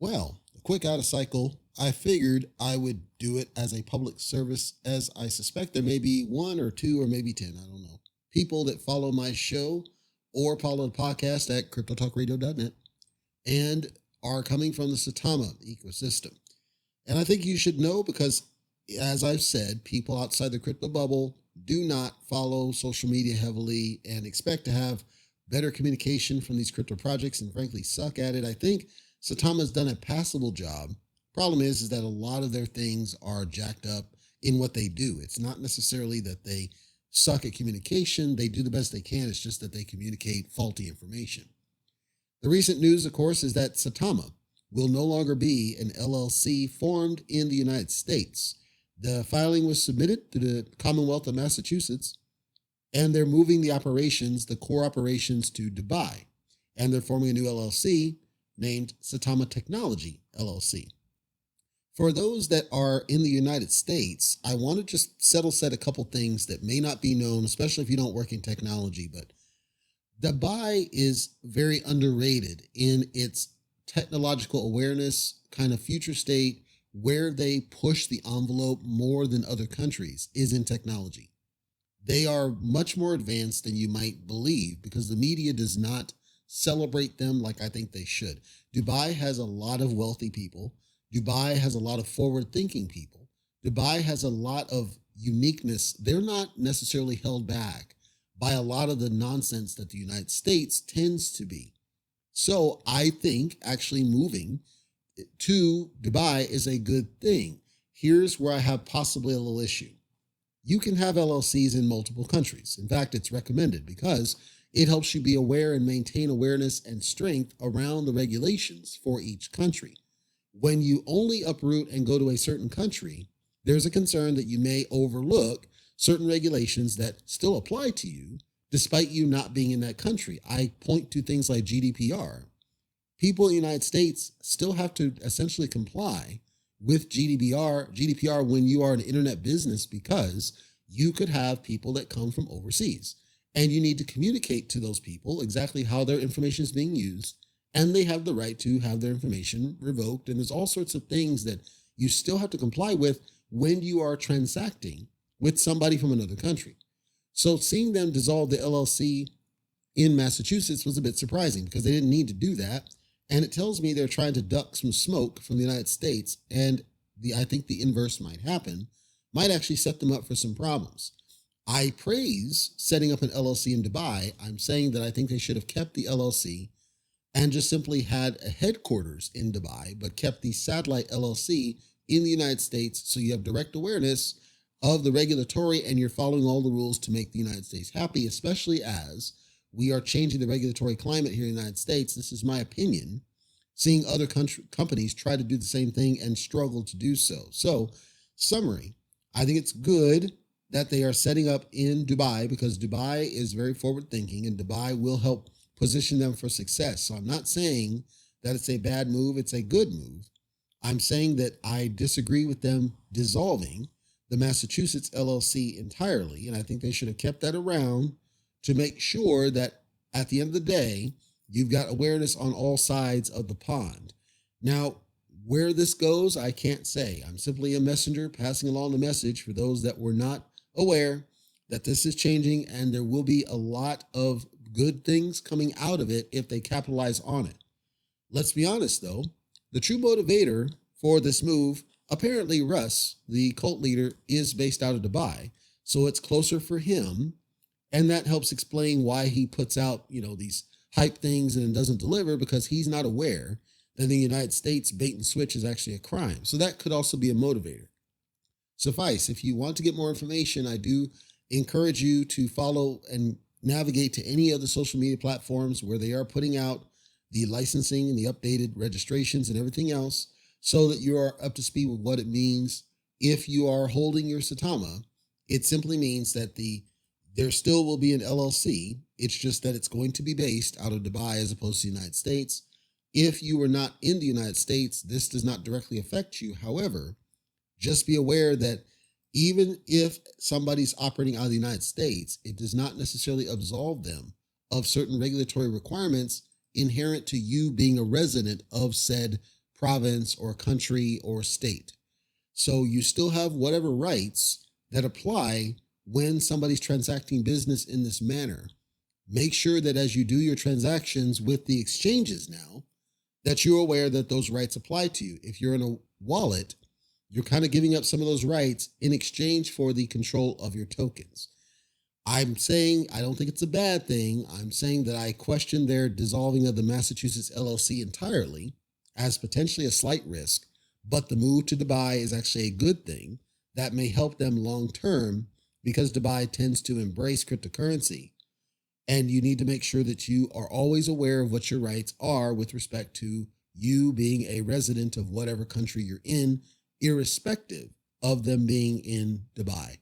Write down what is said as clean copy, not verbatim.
Well, a quick out of cycle, I figured I would do it as a public service, as I suspect there may be one or two or maybe 10, I don't know, people that follow my show or follow the podcast at cryptotalkradio.net and are coming from the Satama ecosystem. And I think you should know because, as I've said, people outside the crypto bubble do not follow social media heavily and expect to have better communication from these crypto projects and frankly suck at it. I think Satama's done a passable job. Problem is that a lot of their things are jacked up in what they do. It's not necessarily that they suck at communication. They do the best they can. It's just that they communicate faulty information. The recent news, of course, is that Saitama will no longer be an LLC formed in the United States. The filing was submitted to the Commonwealth of Massachusetts, and they're moving the operations, the core operations, to Dubai. And they're forming a new LLC named Saitama Technology LLC. For those that are in the United States, I want to just set a couple things that may not be known, especially if you don't work in technology, but Dubai is very underrated in its technological awareness, kind of future state, where they push the envelope more than other countries is in technology. They are much more advanced than you might believe because the media does not celebrate them like I think they should. Dubai has a lot of wealthy people. Dubai has a lot of forward thinking people. Dubai has a lot of uniqueness. They're not necessarily held back by a lot of the nonsense that the United States tends to be. So I think actually moving to Dubai is a good thing. Here's where I have possibly a little issue. You can have LLCs in multiple countries. In fact, it's recommended because it helps you be aware and maintain awareness and strength around the regulations for each country. When you only uproot and go to a certain country, there's a concern that you may overlook certain regulations that still apply to you despite you not being in that country. I point to things like GDPR. People in the United States still have to essentially comply with GDPR when you are an internet business because you could have people that come from overseas and you need to communicate to those people exactly how their information is being used, and they have the right to have their information revoked. And there's all sorts of things that you still have to comply with when you are transacting with somebody from another country. So seeing them dissolve the LLC in Massachusetts was a bit surprising because they didn't need to do that. And it tells me they're trying to duck some smoke from the United States. And I think the inverse might happen, might actually set them up for some problems. I praise setting up an LLC in Dubai. I'm saying that I think they should have kept the LLC and just simply had a headquarters in Dubai, but kept the satellite LLC in the United States so you have direct awareness of the regulatory and you're following all the rules to make the United States happy, especially as we are changing the regulatory climate here in the United States. This is my opinion, seeing other companies try to do the same thing and struggle to do so. So, summary, I think it's good that they are setting up in Dubai because Dubai is very forward thinking and Dubai will help position them for success. So I'm not saying that it's a bad move, it's a good move. I'm saying that I disagree with them dissolving the Massachusetts LLC entirely, and I think they should have kept that around to make sure that at the end of the day, you've got awareness on all sides of the pond. Now, where this goes, I can't say. I'm simply a messenger passing along the message for those that were not aware that this is changing and there will be a lot of good things coming out of it if they capitalize on it. Let's be honest though, the true motivator for this move, apparently Russ, the cult leader, is based out of Dubai. So it's closer for him. And that helps explain why he puts out, these hype things and doesn't deliver because he's not aware that in the United States, bait and switch is actually a crime. So that could also be a motivator. Suffice, if you want to get more information, I do encourage you to follow and navigate to any of the social media platforms where they are putting out the licensing and the updated registrations and everything else so that you are up to speed with what it means. If you are holding your Saitama, it simply means that there still will be an LLC. It's just that it's going to be based out of Dubai as opposed to the United States. If you are not in the United States, this does not directly affect you. However, just be aware that even if somebody's operating out of the United States, it does not necessarily absolve them of certain regulatory requirements inherent to you being a resident of said province or country or state. So you still have whatever rights that apply when somebody's transacting business in this manner. Make sure that as you do your transactions with the exchanges now, that you're aware that those rights apply to you. If you're in a wallet, you're kind of giving up some of those rights in exchange for the control of your tokens. I'm saying I don't think it's a bad thing. I'm saying that I question their dissolving of the Massachusetts LLC entirely as potentially a slight risk, but the move to Dubai is actually a good thing that may help them long term because Dubai tends to embrace cryptocurrency. And you need to make sure that you are always aware of what your rights are with respect to you being a resident of whatever country you're in, irrespective of them being in Dubai.